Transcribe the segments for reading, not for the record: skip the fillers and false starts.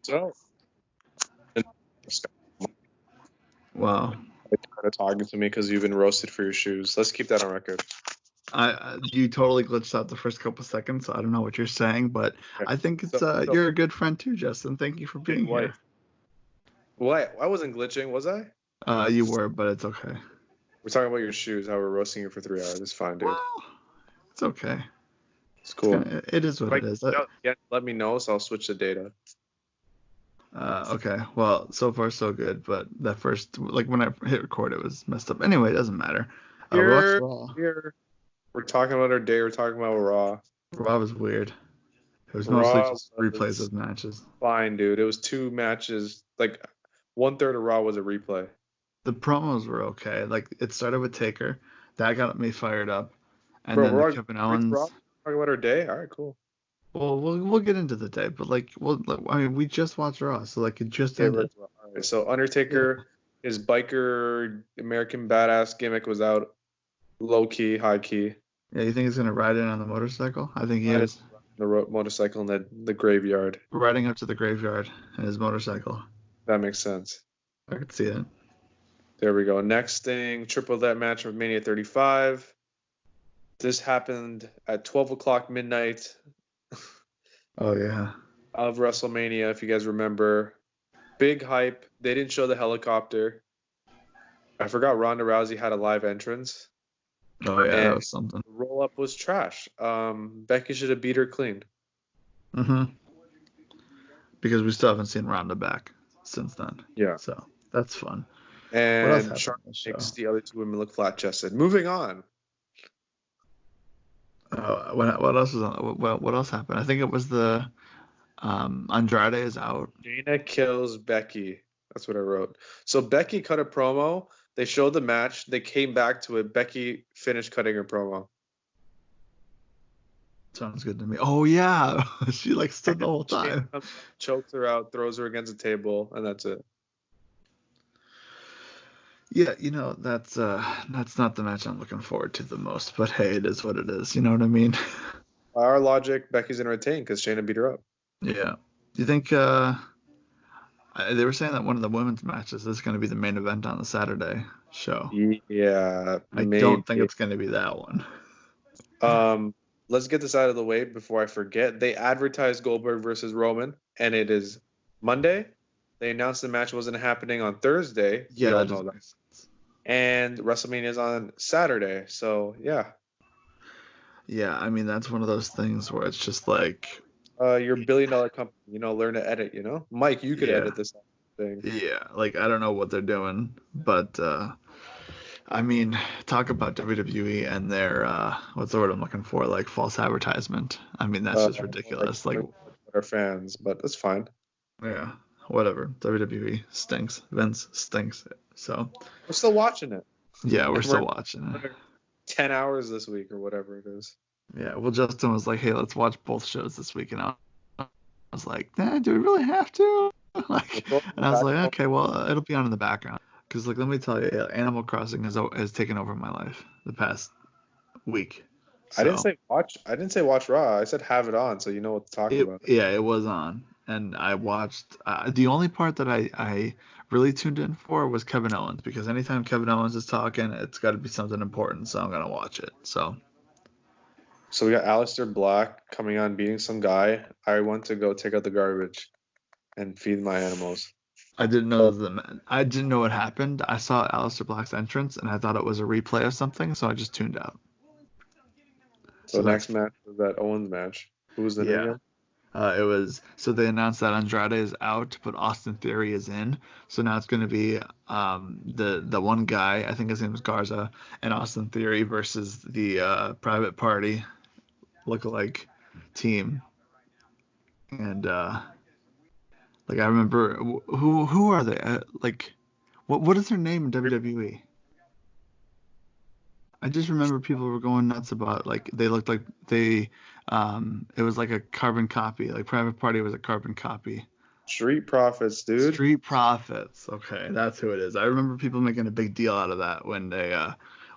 So, Wow. you're talking to me because you've been roasted for your shoes. Let's keep that on record. You totally glitched out the first couple seconds, so I don't know what you're saying, but I think it's you're a good friend too, Justin. Thank you for being here. What? I wasn't glitching, was I? You were, but it's okay. We're talking about your shoes, how we're roasting you for 3 hours. It's fine, dude. Well, it's okay. It's cool. It is what it is. Let me know, so I'll switch the data. Okay. Well, so far so good, but that first, when I hit record, it was messed up. Anyway, it doesn't matter. We're talking about our day. We're talking about Raw. Raw was weird. It was mostly just replays of matches. Fine, dude. It was 2 matches. 1/3 of Raw was a replay. The promos were okay. It started with Taker. That got me fired up. And then Kevin Owens. Talking about our day? All right, cool. Well, we'll get into the day, but we just watched Raw, so it just ended. All right, so Undertaker, his biker American badass gimmick was out, low key, high key. Yeah, you think he's gonna ride in on the motorcycle? I think he is. The motorcycle in the graveyard. Riding up to the graveyard in his motorcycle. That makes sense. I could see it. There we go. Next thing, triple threat match of Mania 35. This happened at 12 o'clock midnight. Oh, yeah. Of WrestleMania, if you guys remember. Big hype. They didn't show the helicopter. I forgot Ronda Rousey had a live entrance. Oh, yeah, that was something. The roll-up was trash. Becky should have beat her clean. Mm-hmm. Because we still haven't seen Ronda back since then. Yeah. So, that's fun. And Charlotte makes the other 2 women look flat-chested. Moving on. What else was on? What else happened? I think it was the Andrade is out. Shayna kills Becky. That's what I wrote. So Becky cut a promo. They showed the match. They came back to it. Becky finished cutting her promo. Sounds good to me. Oh yeah, she stood the whole time. Chokes her out, throws her against the table, and that's it. Yeah, that's not the match I'm looking forward to the most, but hey, it is what it is. You know what I mean? Our logic, Becky's gonna retain because Shayna beat her up. Yeah. Do you think they were saying that one of the women's matches is going to be the main event on the Saturday show? Yeah. I don't think it's going to be that one. Let's get this out of the way before I forget. They advertised Goldberg versus Roman, and it is Monday. They announced the match wasn't happening on Thursday. Yeah, that doesn't make sense. And WrestleMania is on Saturday, so yeah. Yeah, I mean, that's one of those things where it's just you're a $1 billion company, learn to edit, Mike, you could edit this thing. Yeah, I don't know what they're doing, but I mean, talk about WWE and their what's the word I'm looking for? False advertisement. I mean, that's just ridiculous. Our fans, but that's fine. Yeah, whatever. WWE stinks. Vince stinks. So we're still watching it. Yeah, we're still watching it. 10 hours this week or whatever it is. Yeah, well, Justin was like, "Hey, let's watch both shows this week," and I was like, "Nah, do we really have to?" And I was like, "Okay, well, it'll be on in the background." Because let me tell you, Animal Crossing has taken over my life the past week. So, I didn't say watch Raw. I said have it on, so you know what to talk about. Yeah, it was on, and I watched. The only part that I really tuned in for was Kevin Owens, because anytime Kevin Owens is talking, it's got to be something important, so I'm gonna watch it. So we got Aleister Black coming on beating some guy. I went to go take out the garbage and feed my animals. I didn't know what happened. I saw Aleister Black's entrance and I thought it was a replay of something, so I just tuned out. So next match was that Owens match. Who was the name again? It was, so they announced that Andrade is out, but Austin Theory is in. So now it's going to be the one guy, I think his name is Garza, and Austin Theory versus the Private Party lookalike team. And I remember, who are they? What is their name in WWE? I just remember people were going nuts about, they looked like they it was like a carbon copy. Private Party was a carbon copy. Street Profits, dude. Street Profits. Okay, that's who it is. I remember people making a big deal out of that when they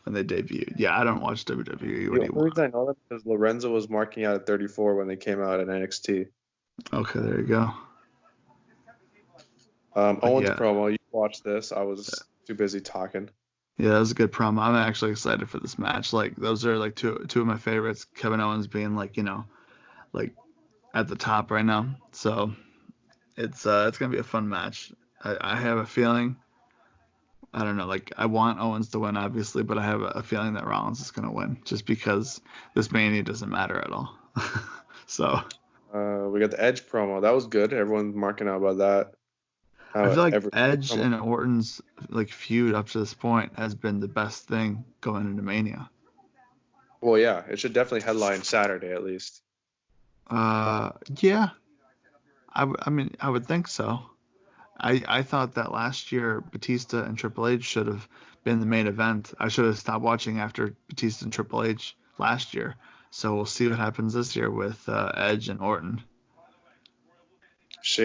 debuted. Yeah, I don't watch WWE. What do you want? I know that because Lorenzo was marking out at 34 when they came out at NXT. Okay, there you go. But Owens yeah, promo. You watched this. I was too busy talking. yeah, that was a good promo. I'm actually excited for this match. Like those are like two of my favorites. Kevin Owens being like like at the top right now. So it's gonna be a fun match. I have a feeling. I don't know. Like I want Owens to win, obviously, but I have a feeling that Rollins is gonna win just because this Mania doesn't matter at all. So We got the Edge promo. That was good. Everyone's marking out about that. I feel like Every Edge promo. and Orton's like feud up to this point has been the best thing going into Mania. Well, yeah, it should definitely headline Saturday at least. Yeah, I mean, I would think so. I thought that last year Batista and Triple H should have been the main event. I should have stopped watching after Batista and Triple H last year. So we'll see what happens this year with Edge and Orton. She,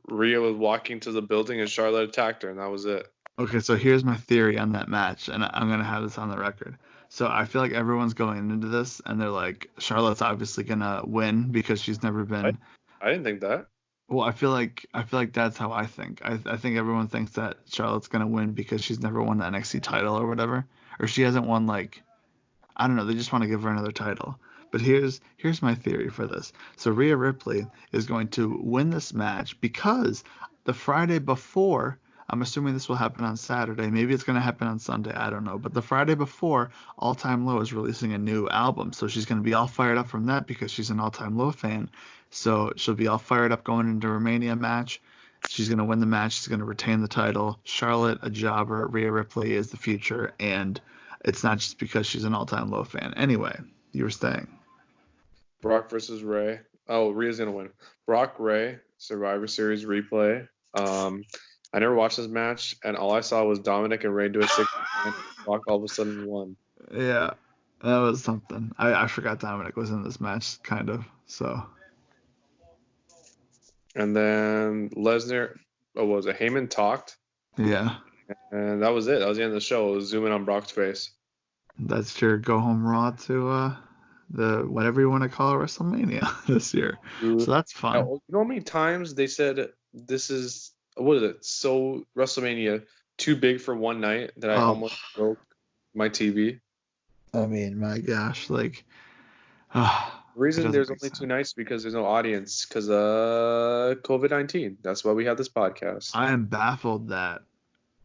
Rhea was walking to the building and Charlotte attacked her, and that was it. Okay, so here's my theory on that match, and I'm gonna have this on the record. So I feel like everyone's going into this, and they're like, Charlotte's obviously gonna win because she's never What? been. I didn't think that. Well, I feel like that's how I think. I think everyone thinks that Charlotte's gonna win because she's never won the NXT title or whatever, or she hasn't won like I don't know. They just want to give her another title. But here's my theory for this. So Rhea Ripley is going to win this match because the Friday before, I'm assuming this will happen on Saturday. Maybe it's going to happen on Sunday. I don't know. But the Friday before, All Time Low is releasing a new album. So she's going to be all fired up from that because she's an All Time Low fan. So she'll be all fired up going into her Mania match. She's going to win the match. She's going to retain the title. Charlotte, a jobber. Rhea Ripley is the future. And it's not just because she's an all-time low fan. Anyway, you were saying. Brock versus Ray. Oh, Rhea's gonna win. Brock Ray Survivor Series replay. I never watched this match, and all I saw was Dominic and Ray do a 6-man. Brock all of a sudden won. Yeah, that was something. I forgot Dominic was in this match, kind of. So And then Lesnar, what was it? Heyman talked, yeah, and that was it. That was the end of the show. It was zooming on Brock's face. that's your go home Raw to the whatever you want to call it, WrestleMania this year. So that's Now, fun. you know how many times they said this is what is it? So WrestleMania too big for one night that I Oh, almost broke my TV. I mean, my gosh, like, The it reason doesn't there's make only two sense. nights because there's no audience because COVID-19. That's why we have this podcast. I am baffled that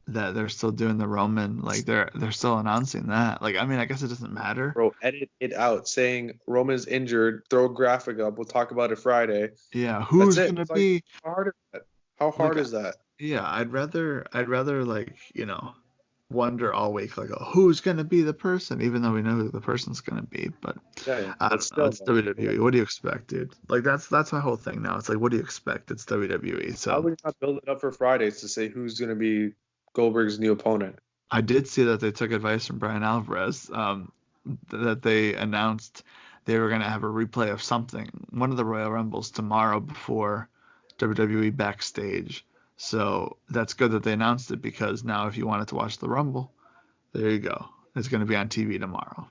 they're still doing the Roman, like they're still announcing that. Like, I mean, I guess it doesn't matter. Bro, edit it out saying Roman's injured. Throw a graphic up. We'll talk about it Friday. Yeah, That's who's it. gonna It's like be how hard is that? How like? hard is that? Yeah, I'd rather like wonder all week like, oh, who's gonna be the person, even though we know who the person's gonna be. But Yeah, I but don't know. still, It's WWE. What do you expect, dude? Like that's my whole thing now. It's like, what do you expect? It's WWE. why So would you not build it up for Fridays to say who's gonna be Goldberg's new opponent? I did see that they took advice from Brian Alvarez. That they announced they were gonna have a replay of something, one of the Royal Rumbles tomorrow before WWE Backstage. So that's good that they announced it because now if you wanted to watch the Rumble, there you go. It's going to be on TV tomorrow.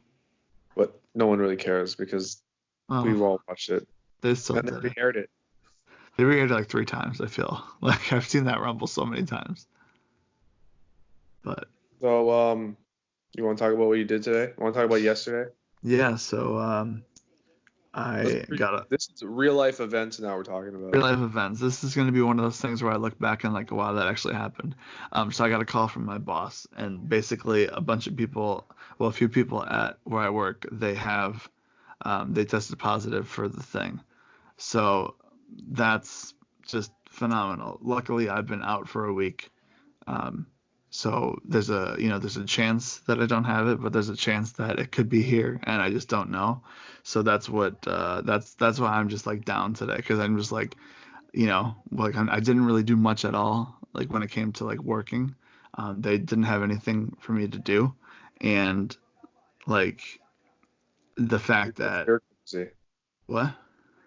But no one really cares because Well, we've all watched it they still and they did it. re-aired it. They re-aired it like 3 times, I feel. Like, I've seen that Rumble so many times. But, So, you want to talk about what you did today? Want to talk about yesterday? yeah, so I got a This is real life events now we're talking real about. life events. This is going to be one of those things where I look back and like, wow, that actually happened. So I got a call from my boss, and basically a bunch of people, well, a few people at where I work, they tested positive for the thing. So that's just phenomenal. Luckily, I've been out for a week. Um, so there's a chance that I don't have it, but there's a chance that it could be here, and I just don't know. So that's why I'm just like down today, because I'm just like, like I didn't really do much at all, like when it came to like working. They didn't have anything for me to do, and like the You're fact going that stir crazy. what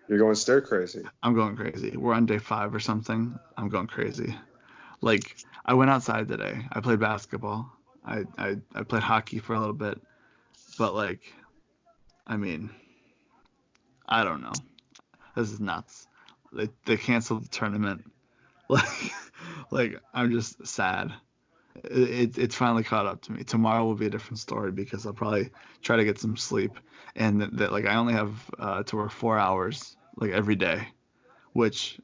You're going stir crazy. I'm going crazy. We're on day 5 or something. I'm going crazy. Like I went outside today. I played basketball. I played hockey for a little bit, but like I mean, I don't know. This is nuts. They canceled the tournament. Like, like I'm just sad. It's finally caught up to me. Tomorrow will be a different story because I'll probably try to get some sleep, and that like I only have to work 4 hours like every day, which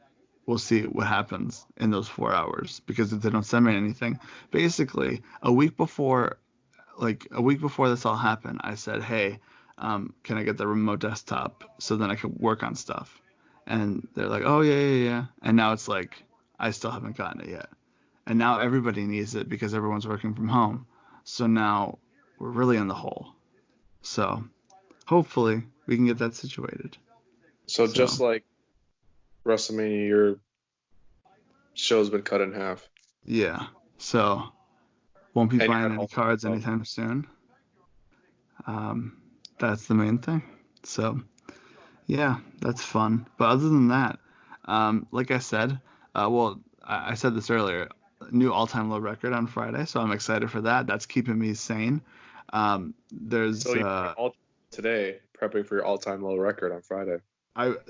we'll see what happens in those 4 hours because if they don't send me anything, basically a week before this all happened, I said, hey, can I get the remote desktop so then I could work on stuff? And they're like, oh yeah, yeah, yeah. And now it's like I still haven't gotten it yet. And now everybody needs it because everyone's working from home. So now we're really in the hole. So hopefully we can get that situated. So So just like WrestleMania, your show's been cut in half. yeah. So won't be And you're buying at any home. cards So anytime soon. That's the main thing. So yeah, that's fun. But other than that, like I said, I said this earlier, new all-time low record on Friday, so I'm excited for that. That's keeping me sane. so There's you're all today prepping for your all-time low record on Friday.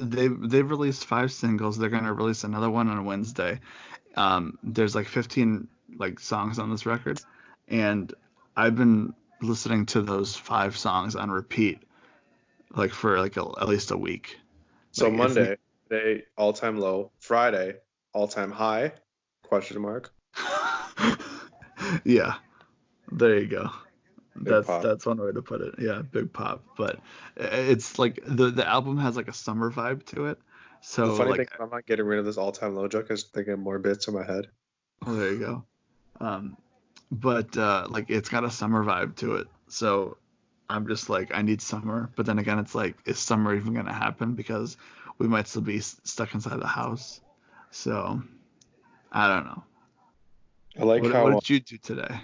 they've released 5 singles. They're gonna release another one on Wednesday. There's like 15 like songs on this record, and I've been listening to those 5 songs on repeat like for like at least a week. So Like it's Monday, today, all-time low. Friday, all-time high? Question mark. yeah, there you go. Big That's pop. that's one way to put it. Yeah, big pop. But it's like the album has like a summer vibe to it. The So funny thing like, is I'm not getting rid of this all-time low joke. I was thinking more bits in my head. oh, there you go. Um, but like it's got a summer vibe to it. So I'm just like I need summer. But then again, it's like is summer even gonna happen because we might still be stuck inside the house. So I don't know. I like What how did you do today?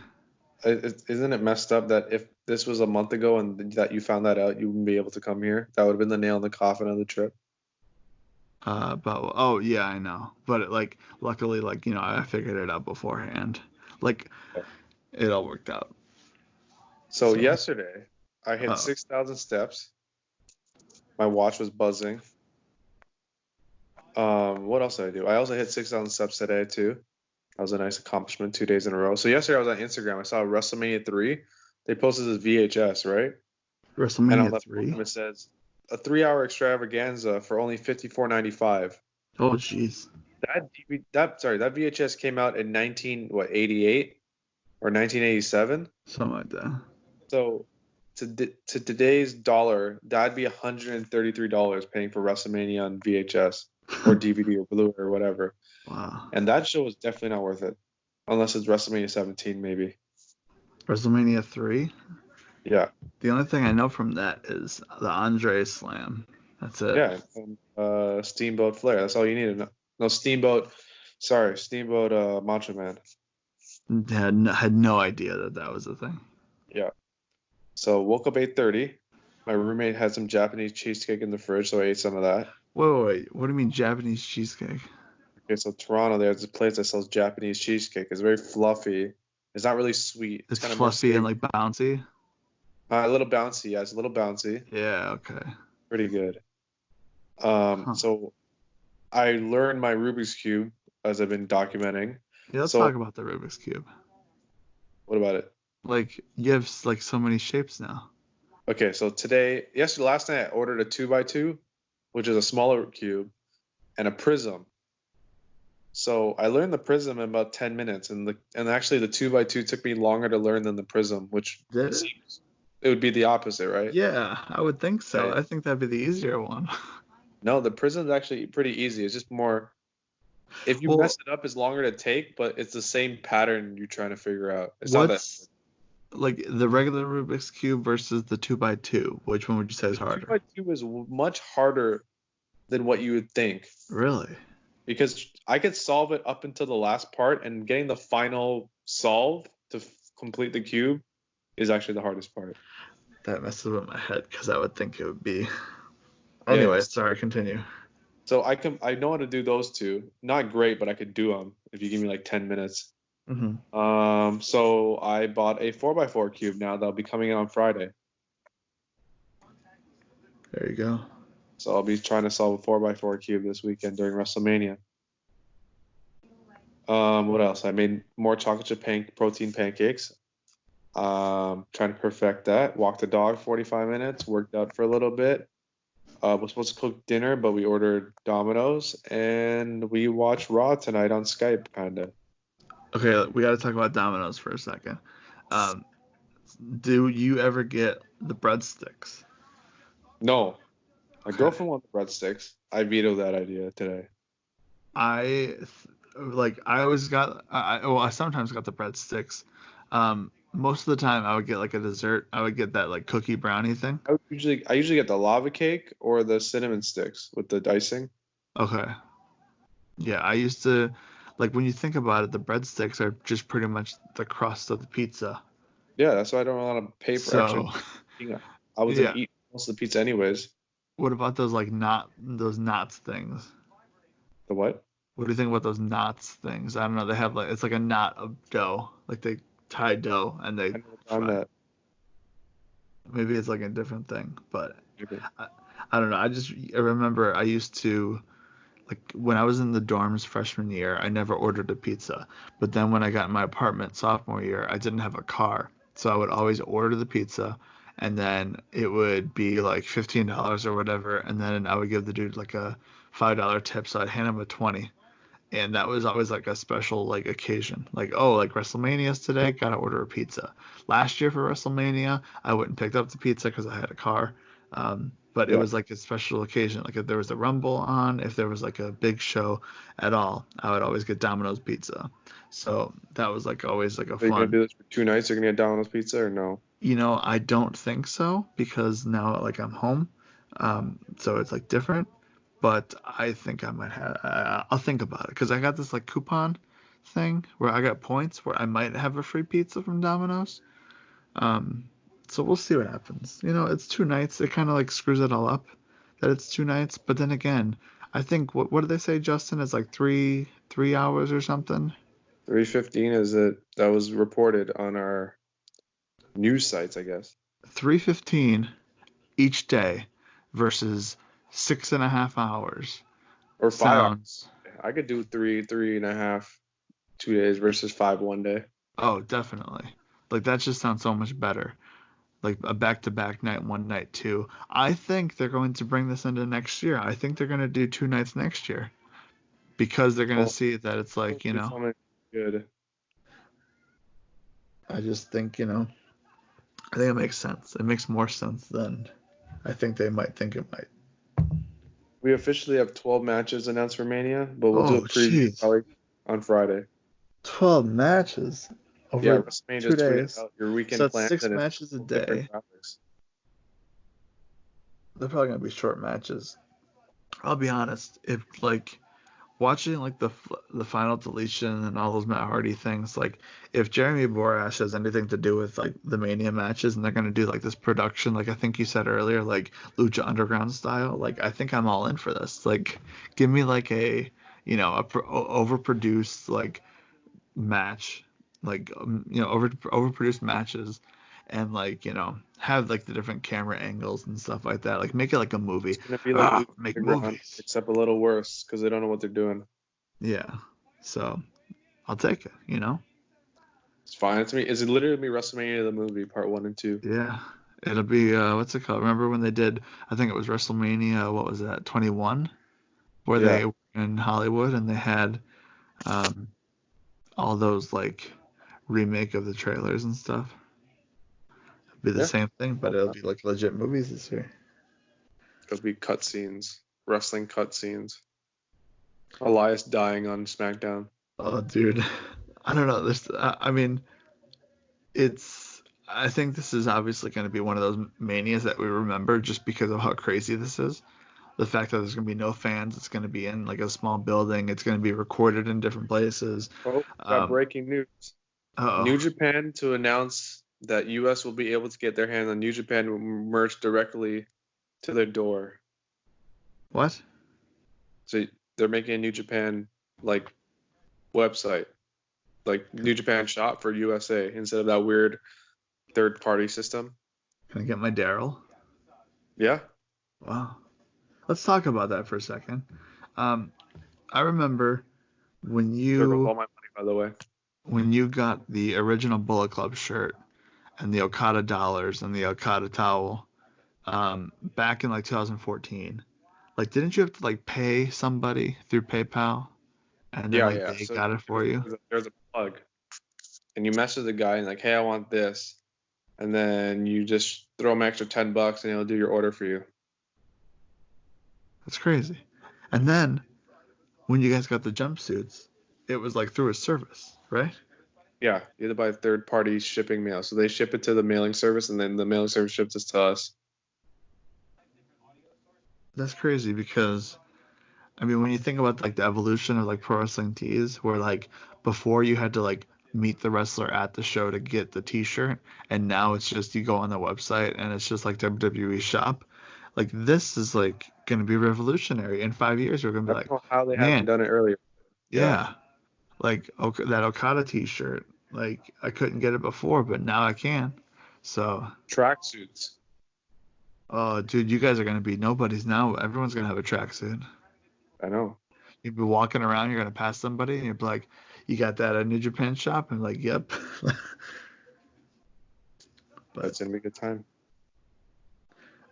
isn't it messed up that if this was a month ago and that you found that out, you wouldn't be able to come here? That would have been the nail in the coffin of the trip. But oh yeah, I know. But like luckily, like I figured it out beforehand. Like it all worked out. So So yesterday, I hit uh, 6,000 steps. My watch was buzzing. What else did I do? I also hit 6,000 steps today too. That was a nice accomplishment 2 days in a row. So yesterday I was on Instagram. I saw WrestleMania 3. They posted this VHS, right? And on WrestleMania the 3. bottom it says a 3 hour extravaganza for only $54.95. Oh jeez, That VHS came out in 88 or 1987. something like that. So to today's dollar, that'd be $133 paying for WrestleMania on VHS or DVD or Blu-ray or whatever. Wow. And that show was definitely not worth it, unless it's WrestleMania 17 maybe. WrestleMania 3. Yeah, The only thing I know from that is the Andre Slam. That's it. yeah. And Steamboat Flair. That's all you need to know. No, Steamboat. Sorry, Steamboat Macho Man. Had no idea that that was a thing. Yeah. So woke up 8:30. My roommate had some Japanese cheesecake in the fridge, so I ate some of that. Wait. What do you mean Japanese cheesecake? Okay, so Toronto, there's a place that sells Japanese cheesecake. It's very fluffy. It's not really sweet. It's It's kind of more fluffy and savory. like bouncy. A little bouncy. Yeah, it's a little bouncy. Yeah. Okay. Pretty good. Huh. So I learned my Rubik's Cube as I've been documenting. Yeah. Let's So talk about the Rubik's cube. what about it? Like you have like so many shapes now. Okay, so last night I ordered a 2x2, which is a smaller cube, and a prism. So I learned the prism in about 10 minutes, and actually the 2x2 took me longer to learn than the prism, which Did it? seems it would be the opposite, right? Yeah, I would think so. Right. I think that'd be the easier one. No, the prism is actually pretty easy. It's just more if you Well, mess it up, it's longer to take, but it's the same pattern you're trying to figure out. It's not that what's like the regular Rubik's cube versus the 2x2? Which one would you say is the two harder? by two is much harder than what you would think Really? because I could solve it up until the last part, and getting the final solve to complete the cube is actually the hardest part. That messes with my head because I would think it would be. Anyway, Yes. sorry, continue. So I know how to do those two. Not great, but I could do them if you give me like 10 minutes. Hmm. So I bought a 4x4 cube now that'll be coming in on Friday. There you go. So I'll be trying to solve a 4x4 cube this weekend during WrestleMania. What else? I made more chocolate chip protein pancakes. Trying to perfect that. Walked the dog 45 minutes. Worked out for a little bit. Was supposed to cook dinner, but we ordered Domino's, and we watched Raw tonight on Skype, kinda. Okay, we got to talk about Domino's for a second. Um, do you ever get the breadsticks? No, my Okay. girlfriend wanted breadsticks. I vetoed that idea today. I like I always got well I sometimes got the breadsticks. Most of the time I would get like a dessert. I would get that like cookie brownie thing. I usually get the lava cake or the cinnamon sticks with the icing. Okay. Yeah, I used to like when you think about it, the breadsticks are just pretty much the crust of the pizza. Yeah, that's why I don't want to pay for extra. So, I was gonna yeah. eat most of the pizza anyways. What about those like those knots things? The what? What do you think about those knots things? I don't know. They have like it's like a knot of dough. Like they tie dough and they I never done fry. that. Maybe it's like a different thing, but Maybe. I, I don't know. I remember I used to like when I was in the dorms freshman year, I never ordered a pizza. But then when I got in my apartment sophomore year, I didn't have a car, so I would always order the pizza, and then it would be like $15 or whatever, and then I would give the dude like a $5 tip, so I'd hand him a 20. And that was always like a special like occasion. Like, oh, like WrestleMania's today, gotta order a pizza. Last year for WrestleMania, I went and picked up the pizza because I had a car. But it Yeah. was like a special occasion. Like if there was a Rumble on, if there was like a big show at all, I would always get Domino's pizza. So that was like always like a Are you gonna fun. do this for 2 nights? You're gonna get Domino's pizza or no? I don't think so because now like I'm home, so it's like different. But I think I might have. I'll think about it because I got this like coupon thing where I got points where I might have a free pizza from Domino's. Um, so we'll see what happens. It's 2 nights. It kind of like screws it all up that it's 2 nights. But then again, I think what did they say, Justin? It's like three hours or something. 3:15 is it? That was reported on our news sites, I guess. 3:15 each day versus 6.5 hours. Or 5 hours. Sounds. I could do three and a half, 2 days versus five one day. Oh, definitely. Like that just sounds so much better. Like a back-to-back night, one night, two. I think they're going to bring this into next year. I think they're going to do 2 nights next year because they're going to Well, see that it's like, do something good. I just think, I think it makes sense. It makes more sense than I think they might think it might. We officially have 12 matches announced for Mania, but we'll do a Oh, preview jeez. probably on Friday. 12 matches Yeah, over WrestleMania two just tweeted days. out your So weekend that's plans six and it's matches a different day. graphics. They're probably going to be short matches. I'll be honest, if like watching like the final deletion and all those Matt Hardy things, like if Jeremy Borash has anything to do with like the Mania matches and they're gonna do like this production, like I think you said earlier, like Lucha Underground style, like I think I'm all in for this. Like, give me like overproduced like match, like overproduced matches, and like have like the different camera angles and stuff like that. Like make it like a It's movie. gonna be like Lucha Make Underground, movies. except a little worse because they don't know what they're doing. Yeah. So I'll take it. It's fine. It's literally me WrestleMania the movie part one and two. Yeah. It'll be what's it called? Remember when they did I think it was WrestleMania, what was that, 21? Where Yeah, they were in Hollywood and they had um all those like remake of the trailers and stuff. It'll be the yeah. same thing, but it'll be like legit movies this year. It'll be cutscenes, wrestling cutscenes. Elias dying on SmackDown. Oh, dude. I don't know. I mean, I think this is obviously going to be one of those manias that we remember just because of how crazy this is. The fact that there's going to be no fans, it's going to be in like a small building, it's going to be recorded in different places. Oh, got breaking news. New Oh, Japan to announce that US will be able to get their hands on New Japan merch directly to their door. what? So they're making a New Japan like website, like New Japan shop for USA instead of that weird third party system. Can I get my Daryl? Yeah. Wow. Let's talk about that for a second. Um, I remember when There goes you all my money by the way. when you got the original Bullet Club shirt and the Okada dollars and the Okada towel, back in like 2014, like didn't you have to like pay somebody through PayPal and then Yeah, like yeah. they So got it for you? there's a plug, and you message the guy and like, hey, I want this, and then you just throw him extra $10 and he'll do your order for you. That's crazy. And then when you guys got the jumpsuits, it was like through a service, right? Yeah, you have to buy third party shipping mail. So they ship it to the mailing service, and then the mailing service ships it to us. That's crazy because I mean when you think about like the evolution of like pro wrestling tees, where like before you had to like meet the wrestler at the show to get the t-shirt, and now it's just you go on the website and it's just like WWE shop. Like this is like gonna be revolutionary. In 5 years, we're gonna be I don't like, know how they haven't man, done it earlier. Yeah, yeah, like that Okada t-shirt. Like I couldn't get it before, but now I can. So, tracksuits. oh, dude, you guys are gonna be nobodies now. Everyone's gonna have a tracksuit. I know. You'd be walking around, you're gonna pass somebody, and you'd be like, "You got that at New Japan shop?" And like, "Yep." But That's gonna be a good time.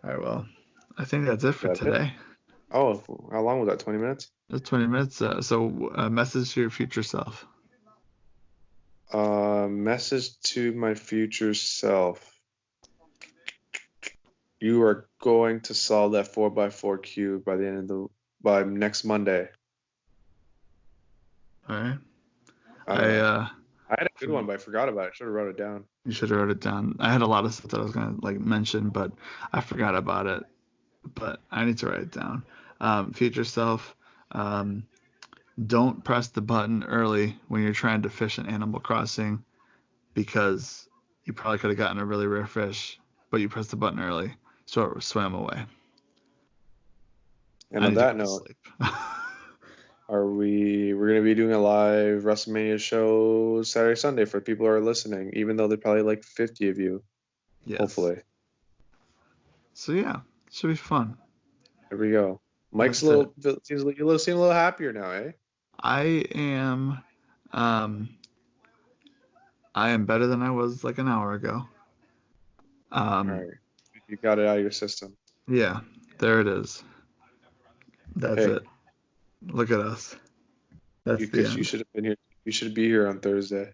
all right, well, I think that's it for That's it. today. Oh, how long was that? 20 minutes? That's 20 minutes. So, message to your future self. Message to my future self. You are going to solve that 4x4 cube by next Monday. All right. I don't know. I I had a good one, but I forgot about it. Should have wrote it down. You should have wrote it down. I had a lot of stuff that I was gonna like mention, but I forgot about it. But I need to write it down. Future self. Um, don't press the button early when you're trying to fish in Animal Crossing because you probably could have gotten a really rare fish, but you pressed the button early, so it swam away. And I on need to that go to note, sleep. we're gonna be doing a live WrestleMania show Saturday, Sunday for people who are listening, even though they're probably like 50 of you, Yes. hopefully. So yeah, it should be fun. There we go. Mike's That's it. seems like you seem a little happier now, eh? I am, um, I am better than I was like an hour ago. All Um, right, you got it out of your system. yeah, there it is. That's Hey, it. Look at us. That's the because you end. should have been here. You should be here on Thursday.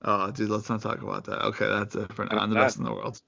Oh, dude, let's not talk about that. Okay, that's it for now. And on I'm the that best in the world.